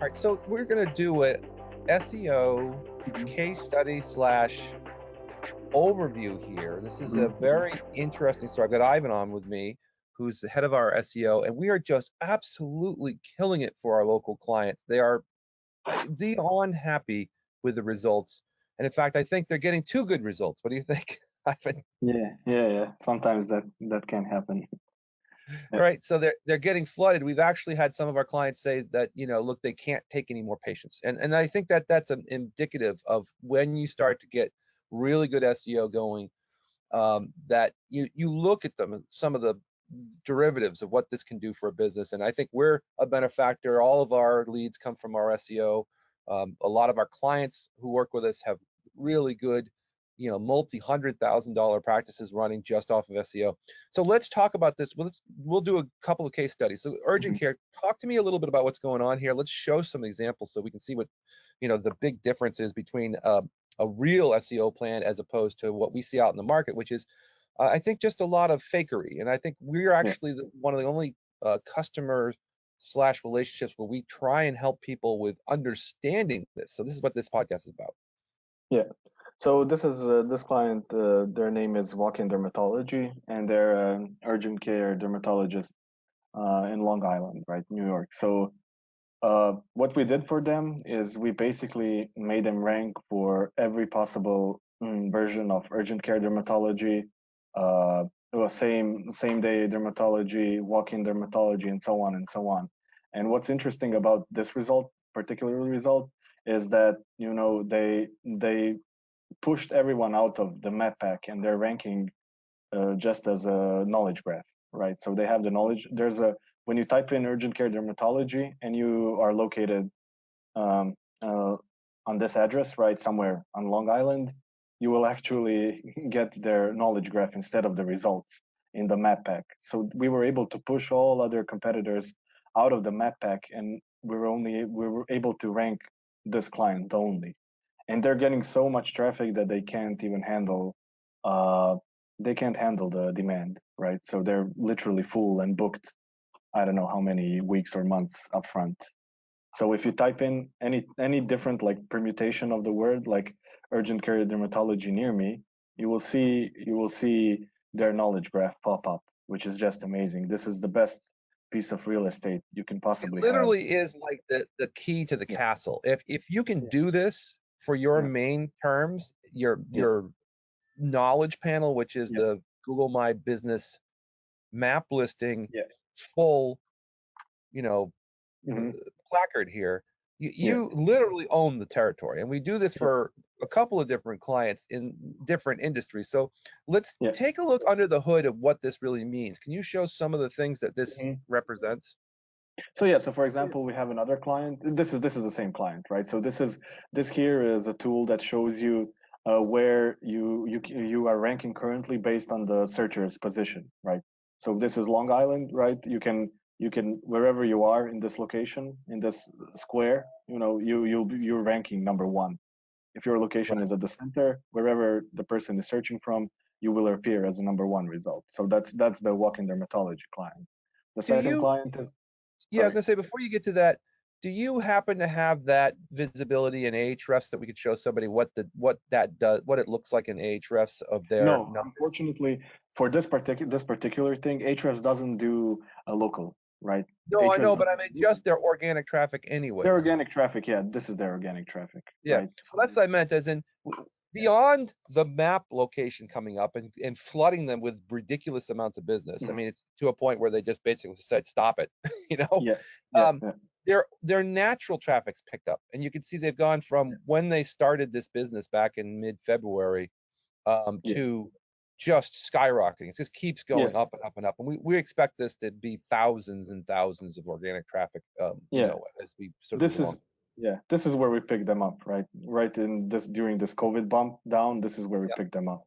right, so we're going to do a SEO Mhm, case study slash overview here. This is a mhm, mhm. very interesting story. I've got Ivan on with me, who's the head of our SEO, and we are just absolutely killing it for our local clients. They are beyond happy with the results. And in fact, I think they're getting two good results. What do you think, Ivan? Yeah, yeah, yeah. Sometimes that can happen. Yeah, Right. So they're getting flooded. We've actually had some of our clients say that, look, they can't take any more patients. And I think that that's an indicative of when you start to get really good SEO going, that you look at them, some of the derivatives of what this can do for a business. And I think we're a benefactor. All of our leads come from our SEO. A lot of our clients who work with us have really good, multi-$100,000 practices running just off of SEO. So let's talk about this. We'll do a couple of case studies. So urgent mhm. care, talk to me a little bit about what's going on here. Let's show some examples so we can see what, the big difference is between a real SEO plan as opposed to what we see out in the market, which is, I think, just a lot of fakery. And I think we're Yeah, actually one of the only customer slash relationships where we try and help people with understanding this. So this is what this podcast is about. yeah. So this is this client. Their name is Walk-in Dermatology, and they're an urgent care dermatologist in Long Island, right, New York. So what we did for them is we basically made them rank for every possible version of urgent care dermatology, it was same day dermatology, walk-in dermatology, and so on and so on. And what's interesting about this particular result, is that they pushed everyone out of the map pack, and they're ranking just as a knowledge graph, right? So they have the knowledge. There's a When you type in urgent care dermatology and you are located um, uh, on this address, right, somewhere on Long Island, you will actually get their knowledge graph instead of the results in the map pack. So we were able to push all other competitors out of the map pack, and we were able to rank this client only. And they're getting so much traffic that uh, they can't handle the demand, right? So they're literally full and booked. I don't know how many weeks or months upfront. So if you type in any different like permutation of the word, like urgent care dermatology near me, you will see their knowledge graph pop up, which is just amazing. This is the best piece of real estate you can It possibly have. literally is like the key to the Yeah, castle. If you can yeah, do this for your yeah, main terms, your yeah, your knowledge panel, which is yeah, the Google My Business map listing, yeah. full, you know, Hmm. placard here, you, Yeah, you literally own the territory. And we do this yeah, for a couple of different clients in different industries. So let's yeah. take a look under the hood of what this really means. Can you show some of the things that this Mhm. represents? So yeah, so for example, we have another client. This is the same client, right? So this here is a tool that shows you where you are ranking currently based on the searcher's position, right? So this is Long Island, right? You can wherever you are in this location, in this square, you're ranking number one. If your location Right. is at the center, wherever the person is searching from, you will appear as a number one result. So that's the walk-in dermatology client. The Do second you, client is yeah, I was sorry. gonna say before you get to that, do you happen to have that visibility in Ahrefs that we could show somebody what that does, what it looks like in Ahrefs of their No, numbers? unfortunately, for this particular thing, Ahrefs doesn't do a local, right? No, I Ahrefs know, but I doesn't mean do just their organic traffic their anyways. organic traffic. Yeah, this is their organic traffic, Yeah, right? so that's So what I meant, as in yeah, beyond the map location coming up and flooding them with ridiculous amounts of business. I mhm, mean, it's to a point where they just basically said, "Stop it," you know. yeah, yeah, Um, yeah, their natural traffic's picked up, and you can see they've gone from when they started this business back in mid-February, yeah, to just skyrocketing. It just keeps yeah, going up and up and up, and we expect this to be thousands and thousands of organic traffic, yeah. as we sort of This move along. is yeah, this is where we picked them up, right? Right in this during this COVID bump down, this is where we Yep, picked them up.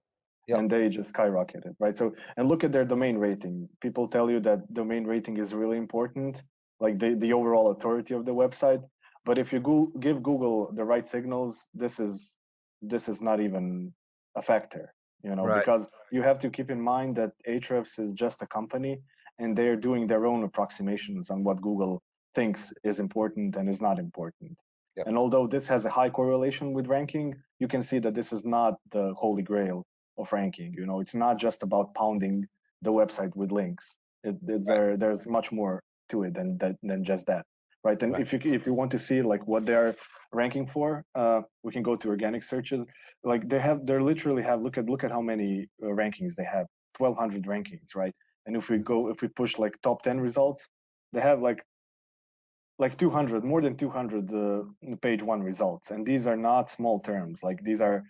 yep. And they just skyrocketed, right? So, and look at their domain rating. People tell you that domain rating is really important, like the overall authority of the website. But if you give Google the right signals, this is not even a factor, Right. because you have to keep in mind that Ahrefs is just a company, and they're doing their own approximations on what Google thinks is important and is not important. Yep. And although this has a high correlation with ranking, you can see that this is not the holy grail of ranking. You know, it's not just about pounding the website with links. Right. There's much more to it than just that, right? And Right. if you want to see like what they're ranking for, we can go to organic searches. Like they literally have, look at how many rankings they have, 1,200 rankings, right? And if we push like top 10 results, they have like 200, more than 200 page one results, and these are not small terms. Like these are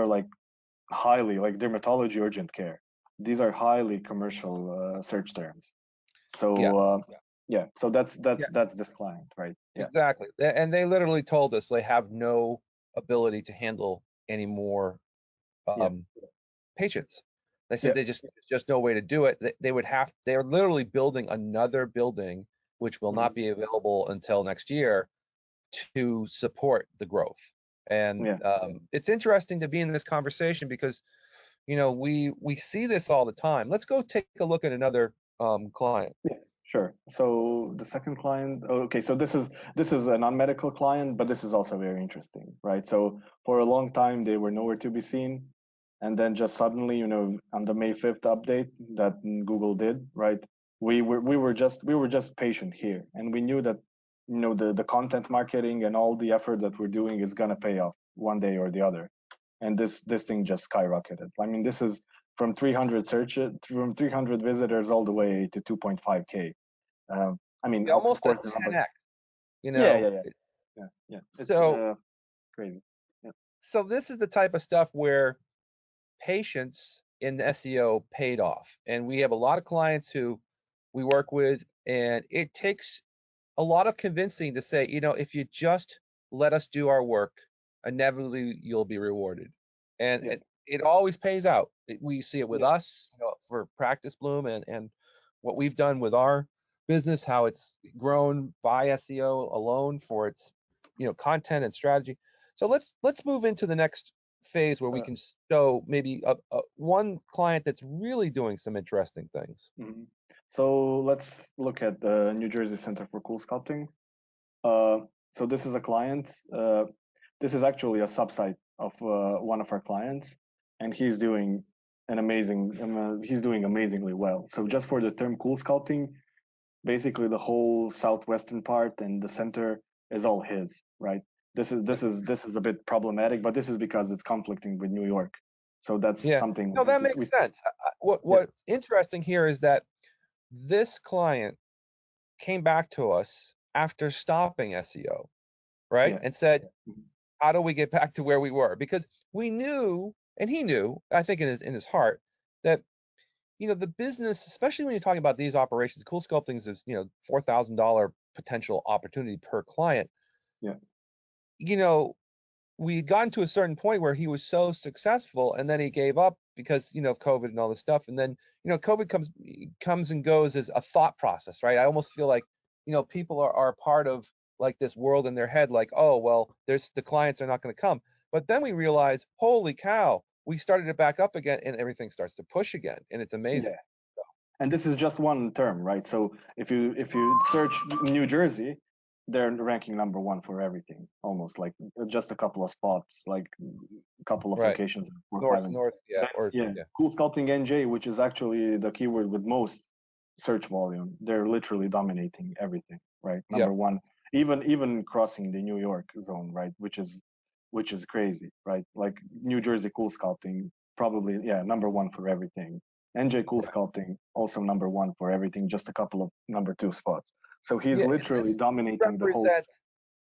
like highly, like dermatology, urgent care. These are highly commercial search terms. Yeah. So yeah, so that's Yeah. that's that's this client, right? Yeah, Exactly. And they literally told us they have no ability to handle any more yeah, um, patients. They said yeah, there's just no way to do it. They would have. They're literally building another building, which will not mhm, be available until next year, to support the growth. And yeah. it's interesting to be in this conversation because we see this all the time. Let's go take a look at another client. Yeah, sure. So the second client, oh, okay, so this is a non-medical client, but this is also very interesting, right? So for a long time they were nowhere to be seen, and then just suddenly, on the May 5th update that Google did, right? We were just patient here, and we knew that the content marketing and all the effort that we're doing is gonna pay off one day or the other, and this thing just skyrocketed. I mean, this is from 300 visitors all the way to 2.5K. I mean, of Almost a course, the number. 10x. You Yeah, yeah, know, yeah, yeah, yeah. It's so crazy. Yeah, so this is the type of stuff where patience in SEO paid off. And we have a lot of clients who we work with, and it takes a lot of convincing to say, if you just let us do our work, inevitably you'll be rewarded. And yeah, it always pays out. We see it with yeah, us, for Practice Bloom, and what we've done with our business, how it's grown by SEO alone for its, content and strategy. So let's move into the next phase where we uh, can show maybe one client that's really doing some interesting things. mhm. So let's look at the New Jersey Center for Cool Sculpting. Uh, so this is a client. This is actually a subsite of one of our clients, and he's doing amazingly well. So just for the term cool sculpting, basically the whole southwestern part and the center is all his, right? This is a bit problematic, but this is because it's conflicting with New York. So that's Yeah, something no, that we makes sense. yeah, What's interesting here is that this client came back to us after stopping SEO, right? yeah, And said, mhm, "How do we get back to where we were?" Because we knew, and he knew, I think in his heart, that the business, especially when you're talking about these operations, cool sculpting is $4,000 potential opportunity per client. yeah, You know, we had gotten to a certain point where he was so successful, and then he gave up because of COVID and all this stuff. And then COVID comes and goes as a thought process, right? I almost feel like people are part of like this world in their head, like, oh well, there's the clients are not going to come. But then we realize, holy cow, we started it back up again, and everything starts to push again, and it's amazing. yeah. And this is just one term, right? So if you search New Jersey, they're ranking number one for everything, almost like just a couple of spots, like a couple of Right. locations, four or five. North, yeah, Then or yeah, yeah, cool sculpting NJ, which is actually the keyword with most search volume. They're literally dominating everything, right? yeah, Number one, even crossing the New York zone, right? Which is crazy, right? Like New Jersey cool sculpting, probably, yeah, number one for everything. NJ Cool right. Sculpting, also number one for everything, just a couple of number two spots. So he's Yeah, and literally this dominating the whole. represents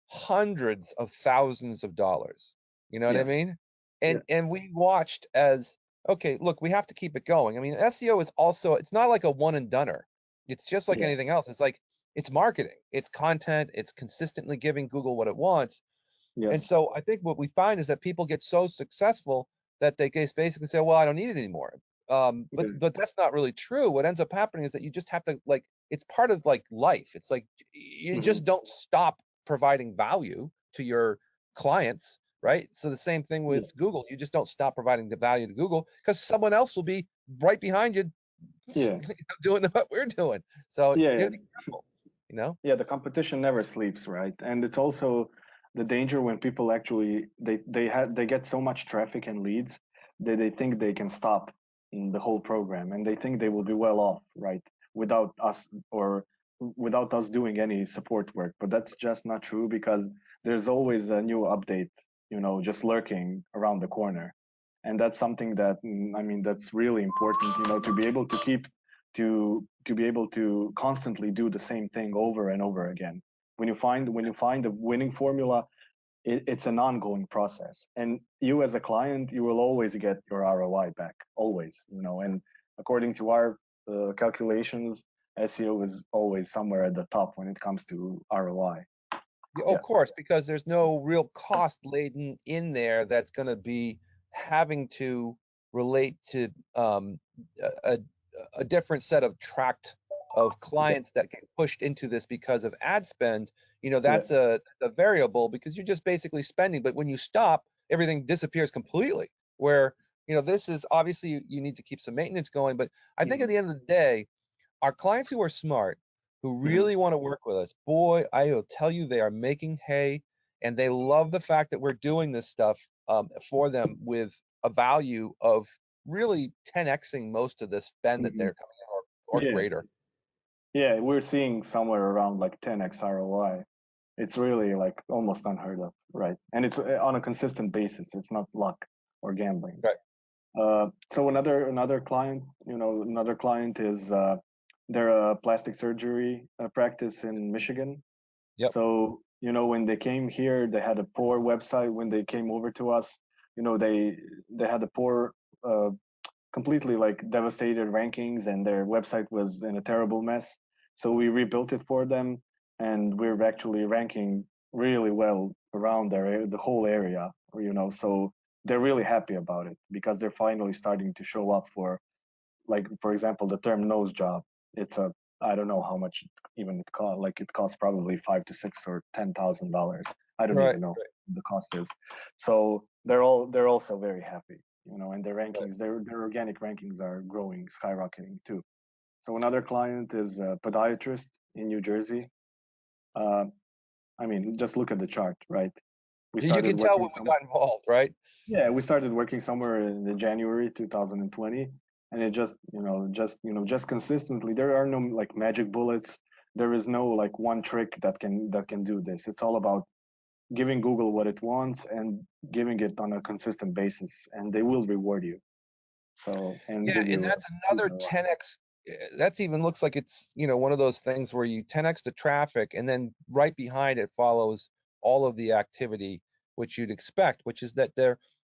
hundreds of thousands of dollars. You know what I Yes. mean? Yeah. And we watched as, okay, look, we have to keep it going. I mean, SEO is also, it's not like a one and doneer. It's just like Yeah. anything else. It's like it's marketing, it's content, it's consistently giving Google what it wants. And Yes. so I think what we find is that people get so successful that they just basically say, well, I don't need it anymore. But Yeah. that's not really true. What ends up happening is that you just have to, like, it's part of like life. It's like you Hmm. just don't stop providing value to your clients, right? So the same thing Yeah. with Google. You just don't stop providing the value to Google because someone else will be right behind you Yeah. doing what we're doing. So Yeah. you Yeah. have to be careful. you know? Yeah, the competition never sleeps, right? And it's also the danger when people actually they get so much traffic and leads that they think they can stop in the whole program, and they think they will be well off, right? Without us, or without us doing any support work. But that's just not true, because there's always a new update, just lurking around the corner. And that's something that, I mean, that's really important, to be able to keep to be able to constantly do the same thing over and over again. When you find a winning formula, it's an ongoing process, and you as a client, you will always get your ROI back, always. And according to our calculations, SEO is always somewhere at the top when it comes to ROI. Yeah, Yeah. of course, because there's no real cost laden in there that's going to be having to relate to a, a different set of tract of Yeah. clients that get pushed into this because of ad spend. Yeah. That's a variable because you're just basically spending. But when you stop, everything disappears completely. Where, this is obviously you need to keep some maintenance going. But I think at Hmm. the end of the day, our clients who are smart, who Hmm. really want to work with us, boy, I will tell you, they are making hay, and they love the fact that we're doing this stuff for them with a value of really 10xing most of the spend that Hmm. they're coming in, or Yeah. greater. Yeah, we're seeing somewhere around like 10x ROI. It's really like almost unheard of, right? And it's on a consistent basis. It's not luck or gambling. Right. So another client is they're a plastic surgery practice in Michigan. Yep. So when they came here, they had a poor website. When they came over to us, they had a poor, completely like devastated rankings, and their website was in a terrible mess. So we rebuilt it for them, and we're actually ranking really well around the whole area. So they're really happy about it, because they're finally starting to show up for, like, for example, the term nose job. It's a, I don't know how much even it costs. Like, it costs probably 5 to 6 or $10,000. I don't Right. even know what the cost is. So they're also very happy, and their Right. rankings, their organic rankings are growing, skyrocketing too. So another client is a podiatrist in New Jersey. Uh, I mean, just look at the chart, right? We You started can tell working when we some got involved, right? Yeah, we started working somewhere in the January 2020, and it just consistently. There are no like magic bullets. There is no like one trick that can do this. It's all about giving Google what it wants and giving it on a consistent basis, and they will reward you. So, and Yeah, give and you that's a huge another ROI. 10x. That's even looks like it's, one of those things where you 10x the traffic, and then right behind it follows all of the activity which you'd expect, which is that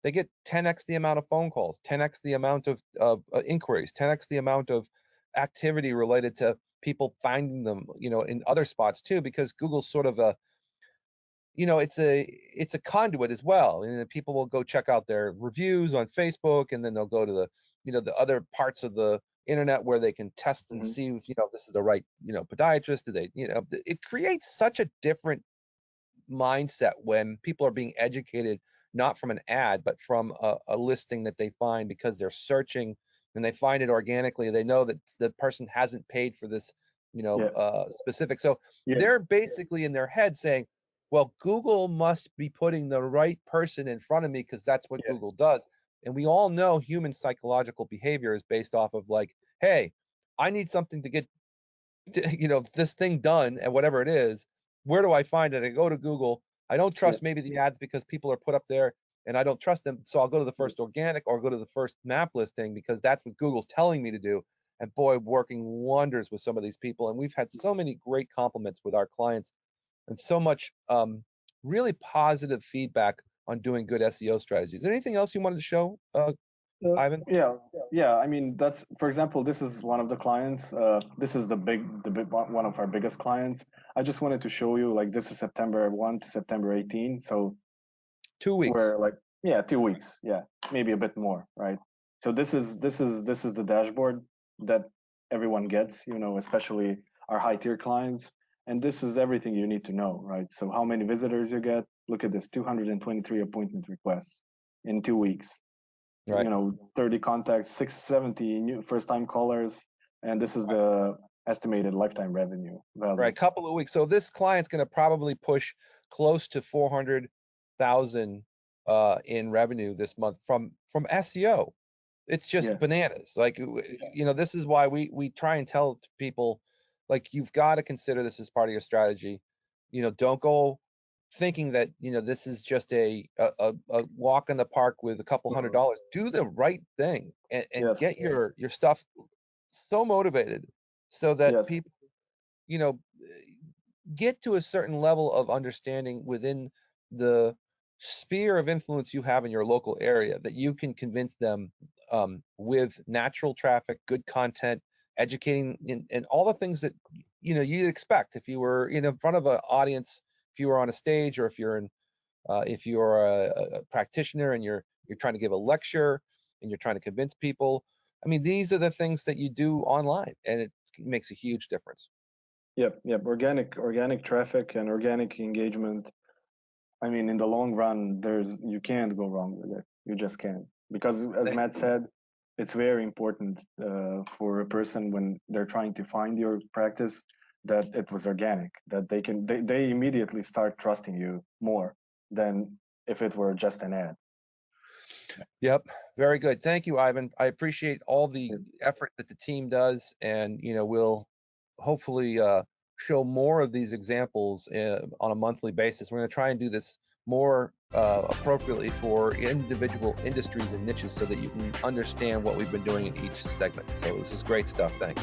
they get 10x the amount of phone calls, 10x the amount of inquiries, 10x the amount of activity related to people finding them, in other spots too, because Google's sort of a, it's a conduit as well. And then people will go check out their reviews on Facebook, and then they'll go to the other parts of the internet where they can test and Hmm. see if, this is the right, podiatrist. Do they, it creates such a different mindset when people are being educated not from an ad, but from a listing that they find because they're searching and they find it organically. They know that the person hasn't paid for this, Yeah, specific. So yeah, they're basically in their head saying, well, Google must be putting the right person in front of me because that's what yeah, Google does. And we all know human psychological behavior is based off of like, hey, I need something to get this thing done and whatever it is. Where do I find it? I go to Google. I don't yeah, trust maybe the ads because people are put up there and I don't trust them, so I'll go to the yeah, first organic or go to the first map listing because that's what Google's telling me to do. And boy, working wonders with some of these people, and we've had so many great compliments with our clients and so much really positive feedback on doing good SEO strategies. Anything else you wanted to show, Ivan? yeah, yeah. I mean, that's, for example, this is one of the clients. This is the big one of our biggest clients. I just wanted to show you, like, this is September 1 to September 18. So 2 weeks. we're like, yeah, 2 weeks. Yeah, maybe a bit more, right? So this is the dashboard that everyone gets, especially our high tier clients. And this is everything you need to know, right? So how many visitors you get? Look at this, 223 appointment requests in 2 weeks. Right. 30 contacts, 670 new first time callers, and this is the estimated lifetime revenue Right, value. couple of weeks. So this client's going to probably push close to 400,000 in revenue this month from SEO. It's just Yeah, bananas. Like, this is why we try and tell to people, like, you've got to consider this as part of your strategy. Don't go thinking that, this is just a walk in the park with a couple mhm. $100. Do the right thing and Yes, get your stuff so motivated so that yes, people, you know, get to a certain level of understanding within the sphere of influence you have in your local area that you can convince them, with natural traffic, good content, educating, and all the things that you'd expect if you were in front of an audience, if you were on a stage, or if you're a practitioner and you're trying to give a lecture and you're trying to convince people. I mean, these are the things that you do online, and it makes a huge difference. yep, yep. Organic traffic and organic engagement. I mean, in the long run, you can't go wrong with it. You just can't, because as Matt said, it's very important for a person when they're trying to find your practice that it was organic, that they immediately start trusting you more than if it were just an ad. Yep, very good. Thank you, Ivan. I appreciate all the Yep, effort that the team does, and we'll hopefully show more of these examples on a monthly basis. We're going to try and do this more appropriately for individual industries and niches so that you can understand what we've been doing in each segment. So this is great stuff. Thanks.